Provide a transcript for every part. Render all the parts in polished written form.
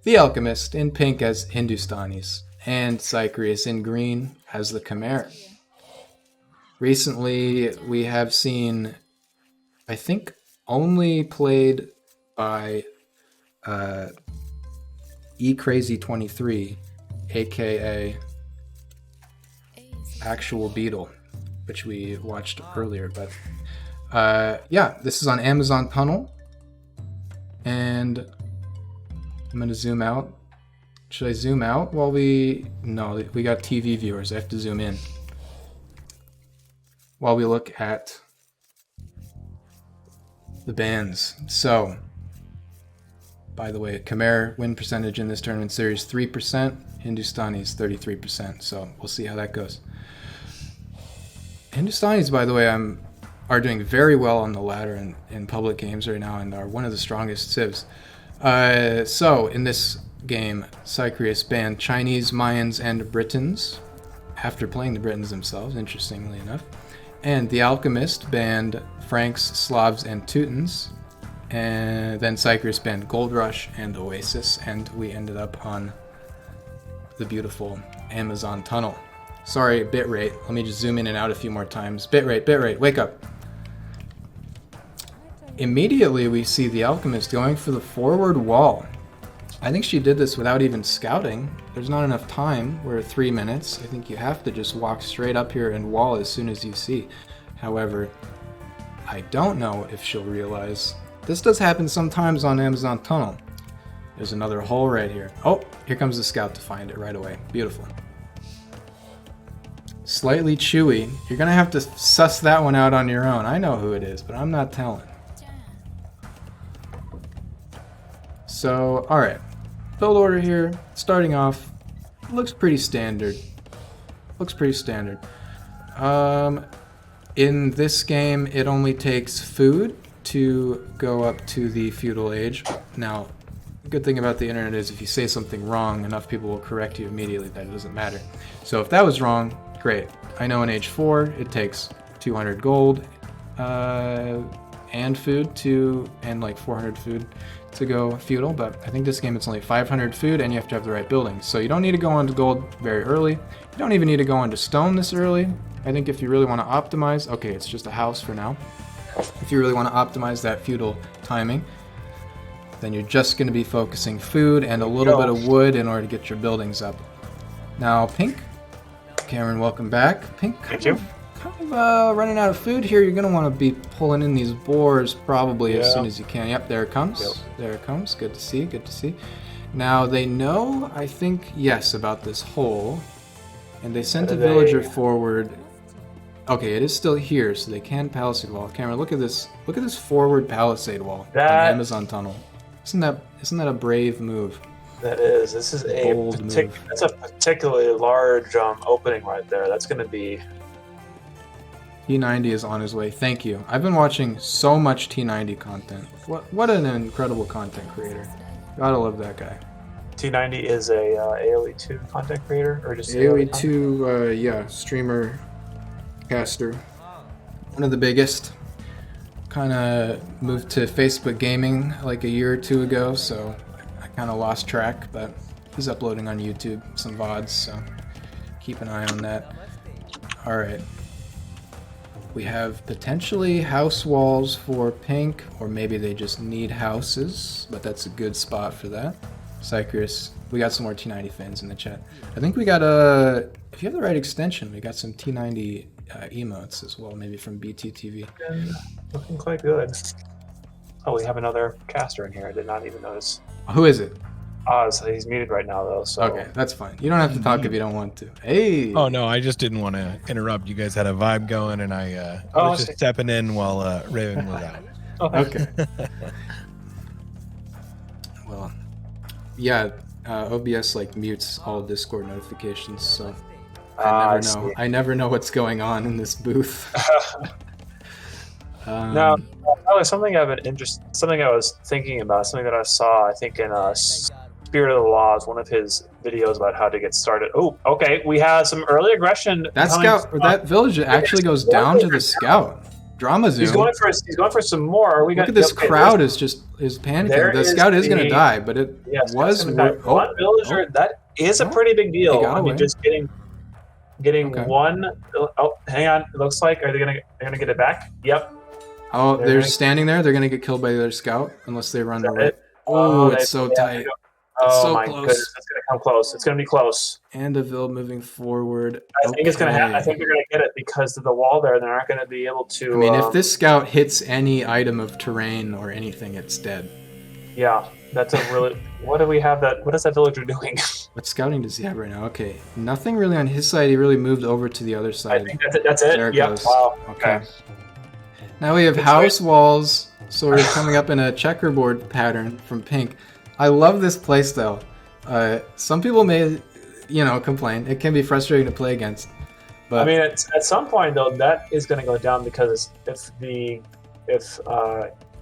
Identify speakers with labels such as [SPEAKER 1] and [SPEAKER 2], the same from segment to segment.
[SPEAKER 1] The Alchemist in pink as Hindustanis, and Cychreus in green as the Chimera. Recently, we have seen, I think, only played by eCrazy23, aka Actual Beetle, which we watched earlier. But yeah, this is on Amazon Tunnel, and I'm gonna zoom out. Should I zoom out while we... No, we got TV viewers. I have to zoom in while we look at the bands. So, by the way, Khmer win percentage in this tournament series 3%, Hindustanis 33%. So we'll see how that goes. Hindustanis, by the way, are doing very well on the ladder in public games right now and are one of the strongest civs. So in this game, Cychreus banned Chinese, Mayans, and Britons after playing the Britons themselves, interestingly enough. And the Alchemist banned Franks, Slavs, and Teutons. And then Cychreus banned Gold Rush and Oasis, and we ended up on the beautiful Amazon Tunnel. Sorry, bitrate. Let me just zoom in and out a few more times. Bitrate, wake up. Immediately we see the Alchemist going for the forward wall. I think she did this without even scouting. There's not enough time. We're at 3 minutes. I think you have to just walk straight up here and wall as soon as you see. However, I don't know if she'll realize. This does happen sometimes on Amazon Tunnel. There's another hole right here. Oh, here comes the scout to find it right away. Beautiful. Slightly chewy. You're gonna have to suss that one out on your own. I know who it is, but I'm not telling. So, alright. Build order here, starting off, looks pretty standard. In this game, it only takes food to go up to the feudal age. Now, the good thing about the internet is if you say something wrong, enough people will correct you immediately that it doesn't matter. So if that was wrong, great. I know in age 4, it takes 200 gold and food and like 400 food to go feudal, but I think this game it's only 500 food and you have to have the right buildings. So you don't need to go on to gold very early. You don't even need to go on to stone this early. I think if you really want to optimize, okay, it's just a house for now. If you really want to optimize that feudal timing, then you're just going to be focusing food and a little bit of wood in order to get your buildings up. Now, Pink, Cameron, welcome back. Pink, kind of running out of food here. You're going to want to be pulling in these boars probably as soon as you can. Yep, there it comes. There it comes. Good to see. Now, they know, I think, yes, about this hole, and they sent a villager forward. Okay, it is still here, so they can palisade wall. Cameron, look at this. Look at this forward palisade wall on Amazon Tunnel. Isn't that a brave move?
[SPEAKER 2] That is. This is that's a particularly large opening right there. That's going to be...
[SPEAKER 1] T90 is on his way. Thank you. I've been watching so much T90 content. What an incredible content creator. Gotta love that guy.
[SPEAKER 2] T90 is a AOE2 content creator, or just
[SPEAKER 1] AOE2? Yeah, streamer, caster. One of the biggest. Kind of moved to Facebook gaming like a year or two ago, so I kind of lost track, but he's uploading on YouTube some VODs, so keep an eye on that. Alright. We have potentially house walls for Pink, or maybe they just need houses, but that's a good spot for that. Cychreus, we got some more T90 fans in the chat. I think we got if you have the right extension, we got some T90 emotes as well, maybe from BTTV.
[SPEAKER 2] Yeah, looking quite good. Oh, we have another caster in here. I did not even notice.
[SPEAKER 1] Who is it?
[SPEAKER 2] Oz. He's muted right now, though. So.
[SPEAKER 1] Okay, that's fine. You don't have to talk if you don't want to. Hey.
[SPEAKER 3] Oh no, I just didn't want to interrupt. You guys had a vibe going, and I was just stepping in while Raven was out.
[SPEAKER 1] Okay. Well, yeah. OBS like mutes all Discord notifications, so I never know. I never know what's going on in this booth.
[SPEAKER 2] No, that was something something I was thinking about. Something that I saw. I think in Spirit of the Laws, one of his videos about how to get started. Oh, okay. We have some early aggression.
[SPEAKER 1] That scout or that village actually goes down to the scout. Drama zoom.
[SPEAKER 2] He's going for some more. Are we
[SPEAKER 1] Look at this crowd is panicking. The scout is going to die, but it was
[SPEAKER 2] one villager. That is a pretty big deal. I mean, just getting one. Oh, hang on. It looks like they're gonna get it back. Yep.
[SPEAKER 1] Oh, they're standing there. They're going to get killed by the other scout unless they run away. Oh, it's so tight.
[SPEAKER 2] Oh
[SPEAKER 1] so
[SPEAKER 2] my
[SPEAKER 1] close.
[SPEAKER 2] goodness, it's gonna come close. It's gonna be close.
[SPEAKER 1] And Avil moving forward.
[SPEAKER 2] I think it's gonna happen. I think they're gonna get it because of the wall there. They're not gonna be able to.
[SPEAKER 1] I mean, if this scout hits any item of terrain or anything, it's dead.
[SPEAKER 2] Yeah, that's a really. What do we have? What is that villager doing?
[SPEAKER 1] What scouting does he have right now? Okay, nothing really on his side. He really moved over to the other side.
[SPEAKER 2] I think that's it.
[SPEAKER 1] There it
[SPEAKER 2] yep.
[SPEAKER 1] goes.
[SPEAKER 2] Wow.
[SPEAKER 1] Okay. Now we have house walls sort of coming up in a checkerboard pattern from Pink. I love this playstyle. Some people may, complain. It can be frustrating to play against. But
[SPEAKER 2] I mean, at some point though, that is going to go down because if the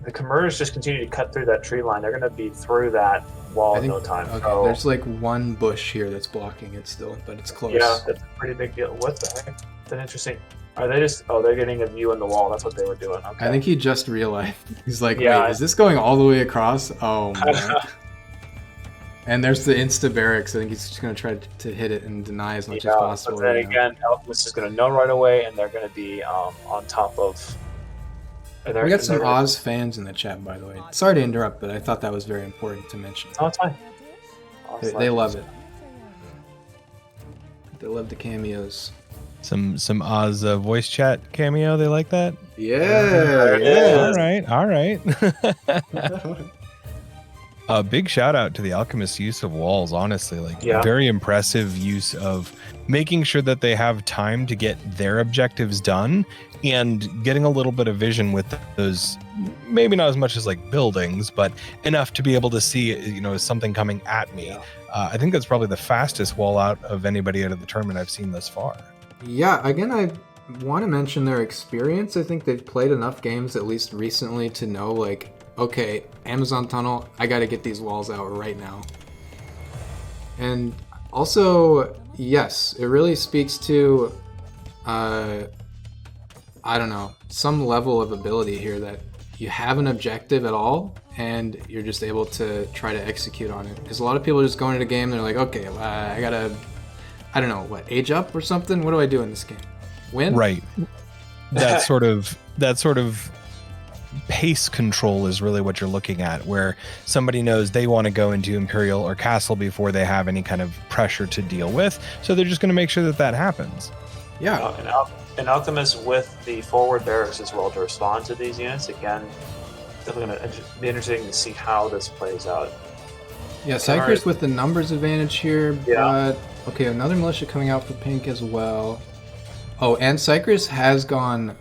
[SPEAKER 2] Khmers just continue to cut through that tree line, they're going to be through that wall in no time.
[SPEAKER 1] Okay,
[SPEAKER 2] so,
[SPEAKER 1] there's like one bush here that's blocking it still, but it's close.
[SPEAKER 2] Yeah, that's a pretty big deal. What the heck? That's interesting. Are they just? Oh, they're getting a view on the wall. That's what they were doing. Okay.
[SPEAKER 1] I think he just realized. He's like, wait, is this going all the way across? Oh man. And there's the insta barracks. I think he's just going to try to hit it and deny as much as possible.
[SPEAKER 2] But then again, Alchemist is going to know right away, and they're going to be on top of.
[SPEAKER 1] We got some Oz fans in the chat, by the way. Sorry to interrupt, but I thought that was very important to mention.
[SPEAKER 2] Oh, it's fine.
[SPEAKER 1] They love it. They love the cameos.
[SPEAKER 3] Some Oz voice chat cameo. They like that.
[SPEAKER 1] Yeah.
[SPEAKER 3] All right. A big shout out to the Alchemist's use of walls. Honestly, very impressive use of making sure that they have time to get their objectives done and getting a little bit of vision with those. Maybe not as much as like buildings, but enough to be able to see, something coming at me. I think that's probably the fastest wall out of anybody out of the tournament I've seen thus far.
[SPEAKER 1] Yeah, again, I want to mention their experience. I think they've played enough games, at least recently, to know, okay, Amazon Tunnel, I got to get these walls out right now. And also, yes, it really speaks to, I don't know, some level of ability here that you have an objective at all, and you're just able to try to execute on it. Because a lot of people just go into a game, they're like, okay, I got to... I don't know, age up or something? What do I do in this game? Win?
[SPEAKER 3] Right. That sort of pace control is really what you're looking at, where somebody knows they want to go into Imperial or Castle before they have any kind of pressure to deal with. So they're just going to make sure that happens.
[SPEAKER 1] Yeah.
[SPEAKER 2] And Alchemist with the forward barracks as well to respond to these units. Again, definitely going to be interesting to see how this plays out.
[SPEAKER 1] Yeah, Cychreus with the numbers advantage here, but... Okay, another militia coming out for Pink as well. Oh, and Cychreus has gone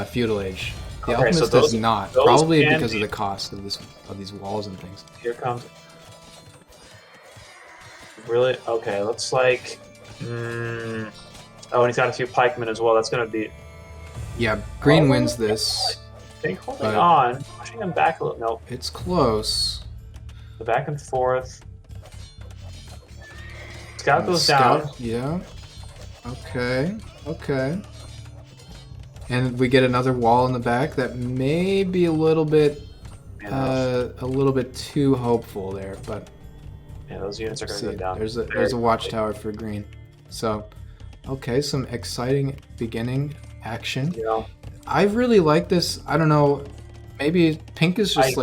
[SPEAKER 1] feudal age. The Alchemist does not, probably because of the cost of these walls and things.
[SPEAKER 2] Here comes. Really? Okay, looks like. Oh, and he's got a few pikemen as well. That's going to be.
[SPEAKER 1] Yeah, green wins this.
[SPEAKER 2] I think holding on, pushing him back a little. Nope.
[SPEAKER 1] It's close.
[SPEAKER 2] The back and forth. Scout goes down.
[SPEAKER 1] Yeah. Okay. And we get another wall in the back that may be a little bit too hopeful there, but
[SPEAKER 2] yeah, those units are going to go down.
[SPEAKER 1] There's a watchtower for green. So, okay, some exciting beginning action.
[SPEAKER 2] Yeah.
[SPEAKER 1] I really like this. I don't know. Maybe Pink is just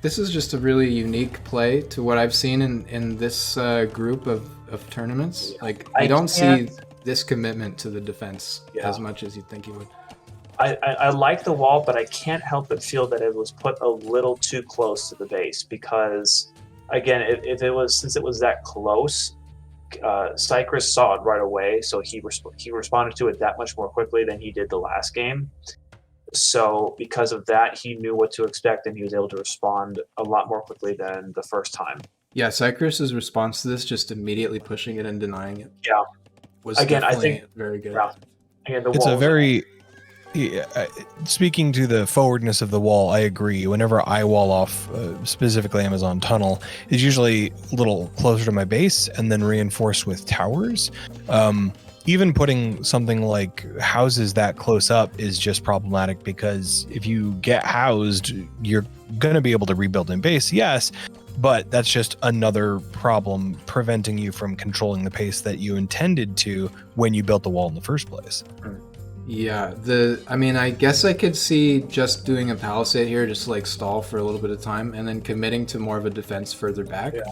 [SPEAKER 1] this is just a really unique play to what I've seen in this group of tournaments. I don't see this commitment to the defense as much as you'd think you would.
[SPEAKER 2] I like the wall, but I can't help but feel that it was put a little too close to the base because, again, since it was that close, Cychreus saw it right away, so he responded to it that much more quickly than he did the last game. So because of that, he knew what to expect, and he was able to respond a lot more quickly than the first time.
[SPEAKER 1] Yeah, Cychreus' response to this, just immediately pushing it and denying it, was
[SPEAKER 2] I think
[SPEAKER 1] very good.
[SPEAKER 2] Yeah. Again,
[SPEAKER 3] it's a very... speaking to the forwardness of the wall, I agree. Whenever I wall off, specifically Amazon Tunnel, is usually a little closer to my base and then reinforced with towers. even putting something like houses that close up is just problematic, because if you get housed, you're going to be able to rebuild in base, yes, but that's just another problem preventing you from controlling the pace that you intended to when you built the wall in the first place.
[SPEAKER 1] Yeah, I guess I could see just doing a palisade here, just to like stall for a little bit of time, and then committing to more of a defense further back.
[SPEAKER 2] Yeah.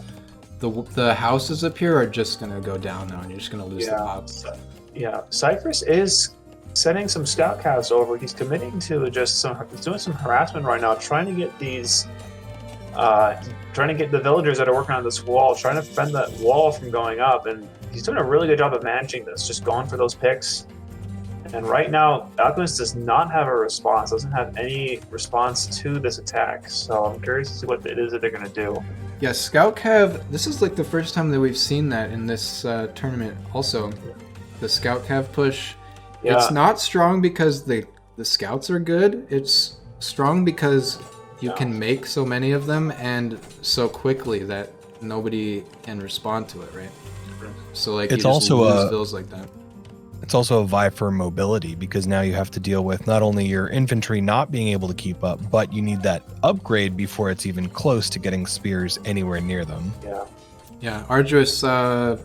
[SPEAKER 1] The houses up here are just gonna go down now, and you're just gonna lose the pop.
[SPEAKER 2] Yeah, Cychreus is sending some scout calves over. He's committing to he's doing some harassment right now, trying to get these, trying to get the villagers that are working on this wall, trying to prevent that wall from going up, and he's doing a really good job of managing this, just going for those picks. And right now, Alchemist does not have a response, doesn't have any response to this attack, so I'm curious to see what it is that they're going to do.
[SPEAKER 1] Yeah, Scout Cav, this is like the first time that we've seen that in this tournament also. The Scout Cav push. Yeah. It's not strong because the scouts are good, it's strong because you can make so many of them and so quickly that nobody can respond to it, right? So like
[SPEAKER 3] it's
[SPEAKER 1] you
[SPEAKER 3] also
[SPEAKER 1] just lose bills like that.
[SPEAKER 3] It's also a vie for mobility, because now you have to deal with not only your infantry not being able to keep up, but you need that upgrade before it's even close to getting spears anywhere near them.
[SPEAKER 1] Yeah, Arduous,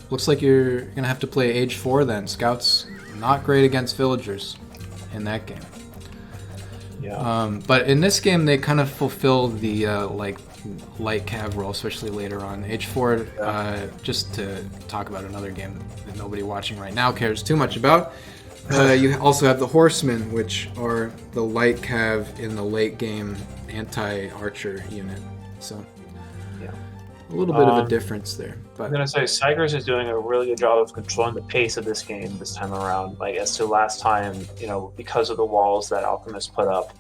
[SPEAKER 1] looks like you're going to have to play Age 4 then. Scouts, not great against villagers in that game.
[SPEAKER 2] Yeah.
[SPEAKER 1] But in this game, they kind of fulfill the light cav role, especially later on. Age 4, just to talk about another game that nobody watching right now cares too much about. You also have the Horsemen, which are the light cav in the late game anti-archer unit. So a little bit of a difference there. But
[SPEAKER 2] I'm going to say Cychreus is doing a really good job of controlling the pace of this game this time around. Like, as to last time, because of the walls that Alchemist put up,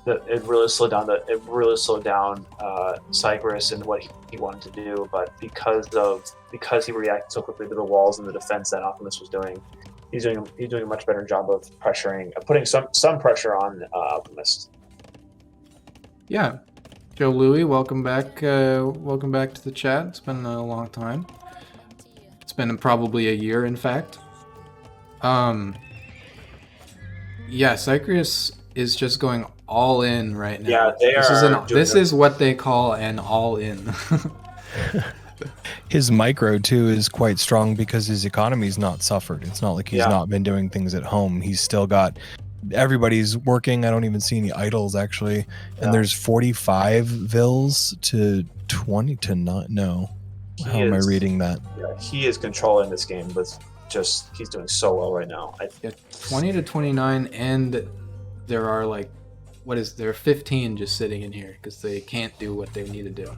[SPEAKER 2] that it really slowed down Cychreus and what he wanted to do. But because he reacted so quickly to the walls and the defense that Alchemist was doing, he's doing a much better job of putting some pressure on Alchemist.
[SPEAKER 1] Yeah. Joe Louie, welcome back to the chat. It's been a long time. It's been probably a year, in fact. Cychreus is just going all in right now.
[SPEAKER 2] Yeah, they are.
[SPEAKER 1] This is what they call an all in.
[SPEAKER 3] His micro too is quite strong because his economy's not suffered. It's not like he's not been doing things at home. He's still got. Everybody's working. I don't even see any idles actually. And there's 45 vills to 20 to not. No. How am I reading that?
[SPEAKER 2] Yeah, he is controlling this game, but he's doing so well right now.
[SPEAKER 1] 20 to 29, and there are there are 15 just sitting in here because they can't do what they need to do.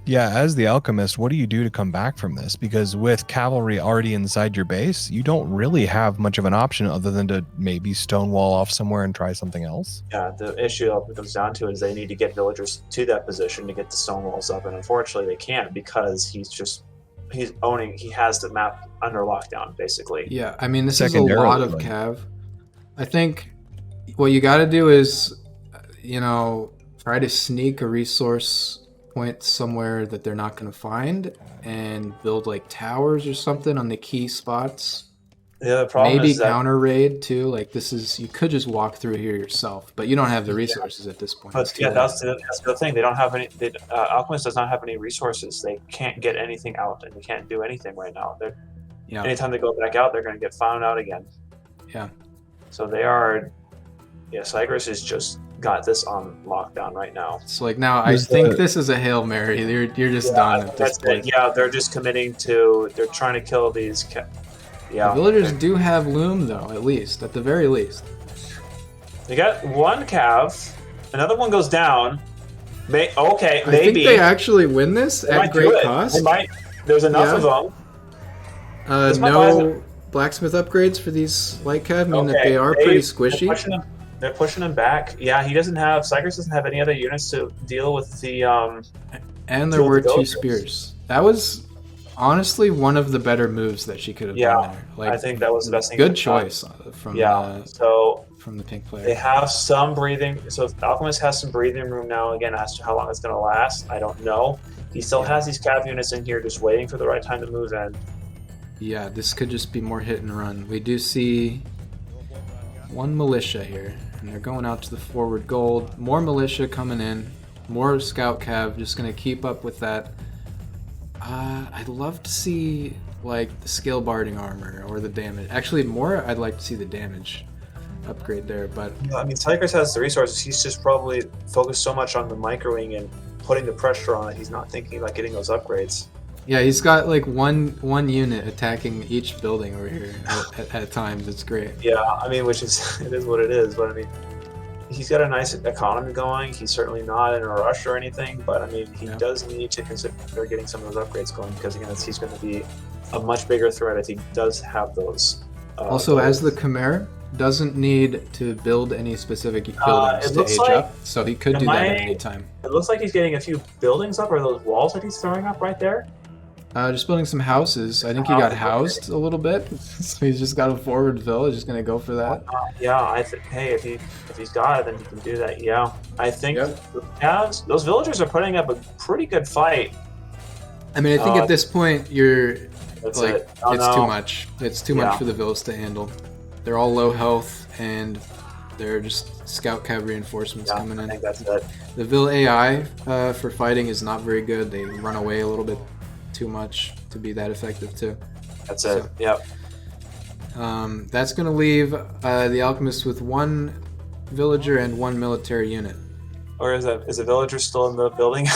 [SPEAKER 3] Yeah, as the Alchemist, what do you do to come back from this? Because with cavalry already inside your base, you don't really have much of an option other than to maybe stonewall off somewhere and try something else.
[SPEAKER 2] Yeah, the issue it comes down to is they need to get villagers to that position to get the stonewalls up, and unfortunately they can't because he has the map under lockdown, basically.
[SPEAKER 1] Yeah, I mean, this is a lot of cav. I think what you got to do is, try to sneak a resource point somewhere that they're not going to find and build towers or something on the key spots.
[SPEAKER 2] Yeah, the problem
[SPEAKER 1] maybe
[SPEAKER 2] is that
[SPEAKER 1] counter raid too. You could just walk through here yourself, but you don't have the resources at this point.
[SPEAKER 2] But that's the thing. They don't have any. Alchemist does not have any resources. They can't get anything out, and they can't do anything right now. Anytime they go back out, they're going to get found out again.
[SPEAKER 1] Yeah.
[SPEAKER 2] So they are. Yeah, Cychreus has just got this on lockdown right now.
[SPEAKER 1] So now I think this is a Hail Mary. You're just done at this point.
[SPEAKER 2] Yeah, they're just committing to. They're trying to kill these.
[SPEAKER 1] The villagers do have loom though, at the very least.
[SPEAKER 2] They got one cav. Another one goes down. Maybe.
[SPEAKER 1] I think they actually win this at great cost.
[SPEAKER 2] They might. There's enough of them.
[SPEAKER 1] No blacksmith upgrades for these light cav mean that they are pretty squishy.
[SPEAKER 2] They're pushing him back. Yeah, Cychreus doesn't have any other units to deal with the.
[SPEAKER 1] And there were 2 spears. That was honestly one of the better moves that she could have done there.
[SPEAKER 2] I think that was the best thing.
[SPEAKER 1] Good choice from the pink player.
[SPEAKER 2] They have some breathing. So Alchemist has some breathing room now. Again, as to how long it's going to last, I don't know. He still has these cav units in here just waiting for the right time to move in.
[SPEAKER 1] Yeah, this could just be more hit and run. We do see one militia here, and they're going out to the forward gold. More militia coming in, more scout cav, just gonna keep up with that. I'd love to see like the skill barding armor or the damage. Actually, more I'd like to see the damage upgrade there, but
[SPEAKER 2] Yeah, I mean, Cychreus has the resources. He's just probably focused so much on the microing and putting the pressure on it. He's not thinking about getting those upgrades.
[SPEAKER 1] yeah, he's got like one unit attacking each building over here at times. It's great.
[SPEAKER 2] Yeah, I mean, which is it is what it is. But I mean, he's got a nice economy going. He's certainly not in a rush or anything. But I mean, he does need to consider getting some of those upgrades going because again, he's going to be a much bigger threat if he does have those.
[SPEAKER 1] Also, as the Khmer doesn't need to build any specific buildings to age up, so he could do that at any time.
[SPEAKER 2] It looks like he's getting a few buildings up, or those walls that he's throwing up right there.
[SPEAKER 1] Just building some houses. I think he got housed a little bit, so he's just got a forward village. Just gonna go for that.
[SPEAKER 2] Yeah, I think. Hey, if he's got it, then he can do that. Yeah, I think. Yeah, those villagers are putting up a pretty good fight.
[SPEAKER 1] I mean, I think at this point you're like it's
[SPEAKER 2] no.
[SPEAKER 1] too much. It's too much for the villas to handle. They're all low health, and they're just scout cav reinforcements coming in.
[SPEAKER 2] I think that's it.
[SPEAKER 1] The Vil AI for fighting is not very good. They run away a little bit too much to be that effective too.
[SPEAKER 2] That's it. Yep.
[SPEAKER 1] That's going to leave the Alchemist with one villager and one military unit.
[SPEAKER 2] Or is the villager still in the building?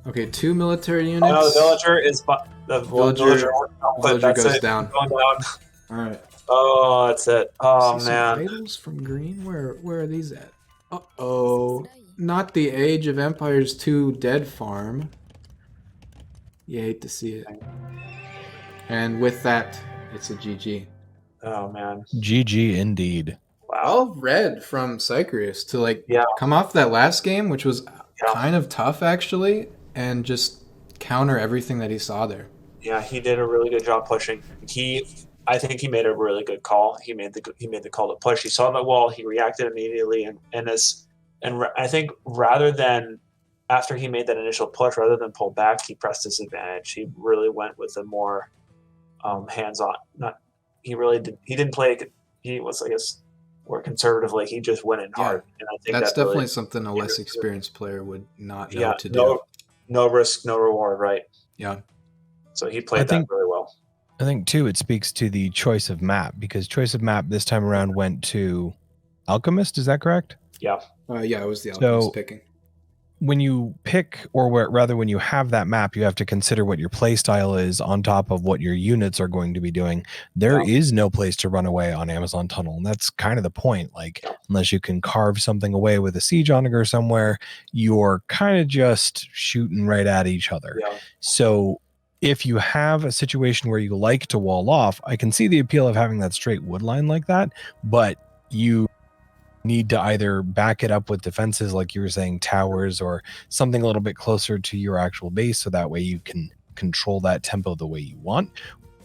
[SPEAKER 1] Okay, 2 military units.
[SPEAKER 2] Oh, no, the villager is the villager
[SPEAKER 1] goes down.
[SPEAKER 2] Going down.
[SPEAKER 1] All right.
[SPEAKER 2] Oh, that's it. Oh man.
[SPEAKER 1] Some idols from green. Where are these at? Uh-oh. Not the Age of Empires 2 dead farm. You hate to see it. And with that, it's a GG.
[SPEAKER 2] Oh man.
[SPEAKER 3] GG indeed.
[SPEAKER 2] Wow.
[SPEAKER 1] All red from Cychreus to like come off that last game, which was kind of tough actually, and just counter everything that he saw there.
[SPEAKER 2] Yeah, he did a really good job pushing. I think he made a really good call. He made the call to push. He saw the wall. He reacted immediately, and I think rather than after he made that initial push, rather than pull back, he pressed his advantage. He really went with a more hands-on. He didn't play. He was, I guess, more conservatively. He just went in hard, and I think
[SPEAKER 1] that's definitely
[SPEAKER 2] really,
[SPEAKER 1] something a less experienced player would not know to do.
[SPEAKER 2] No risk, no reward, right?
[SPEAKER 1] Yeah.
[SPEAKER 2] So he played that really well.
[SPEAKER 3] I think too it speaks to the choice of map, because choice of map this time around went to Alchemist. Is that correct?
[SPEAKER 2] Yeah.
[SPEAKER 1] Yeah, it was the Alchemist picking.
[SPEAKER 3] When you pick, or rather when you have that map, you have to consider what your play style is on top of what your units are going to be doing. There is no place to run away on Amazon Tunnel, and that's kind of the point. Like, unless you can carve something away with a siege onager somewhere, you're kind of just shooting right at each other.
[SPEAKER 2] Yeah.
[SPEAKER 3] So if you have a situation where you like to wall off, I can see the appeal of having that straight wood line like that, but you need to either back it up with defenses like you were saying, towers, or something a little bit closer to your actual base, so that way you can control that tempo the way you want,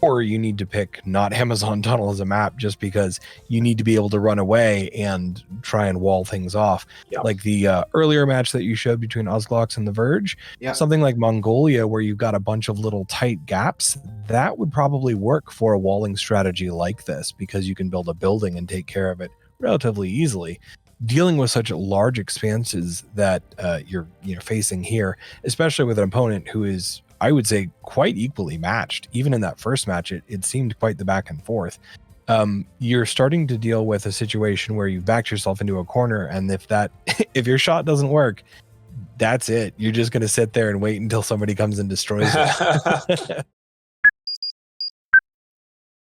[SPEAKER 3] or you need to pick not Amazon Tunnel as a map just because you need to be able to run away and try and wall things off. Like the earlier match that you showed between Ozzglaux and the Verge, something like Mongolia where you've got a bunch of little tight gaps, that would probably work for a walling strategy like this, because you can build a building and take care of it relatively easily. Dealing with such large expanses that you're facing here, especially with an opponent who is, I would say, quite equally matched. Even in that first match, it seemed quite the back and forth. You're starting to deal with a situation where you've backed yourself into a corner, and if your shot doesn't work, that's it. You're just going to sit there and wait until somebody comes and destroys it.